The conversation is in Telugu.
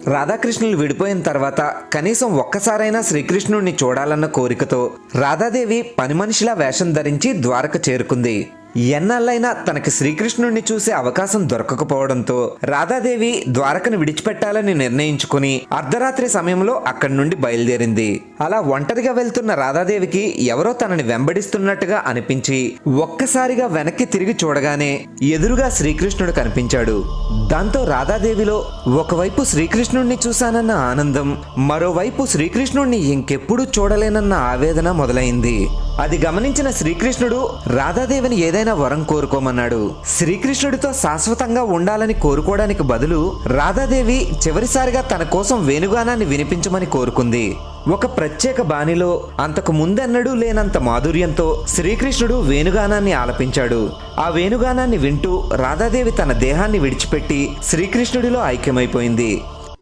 రాధాకృష్ణులు విడిపోయిన తర్వాత కనీసం ఒక్కసారైనా శ్రీకృష్ణుడిని చూడాలన్న కోరికతో రాధాదేవి పని మనిషిలా వేషం ధరించి ద్వారక చేరుకుంది. ఎన్నాళ్ళైనా తనకి శ్రీకృష్ణుడిని చూసే అవకాశం దొరకకపోవడంతో రాధాదేవి ద్వారకను విడిచిపెట్టాలని నిర్ణయించుకుని అర్ధరాత్రి సమయంలో అక్కడి నుండి బయలుదేరింది. అలా ఒంటరిగా వెళ్తున్న రాధాదేవికి ఎవరో తనని వెంబడిస్తున్నట్టుగా అనిపించి ఒక్కసారిగా వెనక్కి తిరిగి చూడగానే ఎదురుగా శ్రీకృష్ణుడు కనిపించాడు. దాంతో రాధాదేవిలో ఒకవైపు శ్రీకృష్ణుడిని చూశానన్న ఆనందం, మరోవైపు శ్రీకృష్ణుడిని ఇంకెప్పుడు చూడలేనన్న ఆవేదన మొదలైంది. అది గమనించిన శ్రీకృష్ణుడు రాధాదేవిని ఏదైనా వరం కోరుకోమన్నాడు. శ్రీకృష్ణుడితో శాశ్వతంగా ఉండాలని కోరుకోవడానికి బదులు రాధాదేవి చివరిసారిగా తన కోసం వేణుగానాన్ని వినిపించమని కోరుకుంది. ఒక ప్రత్యేక బాణిలో అంతకు ముందెన్నడూ లేనంత మాధుర్యంతో శ్రీకృష్ణుడు వేణుగానాన్ని ఆలపించాడు. ఆ వేణుగానాన్ని వింటూ రాధాదేవి తన దేహాన్ని విడిచిపెట్టి శ్రీకృష్ణుడిలో ఐక్యమైపోయింది.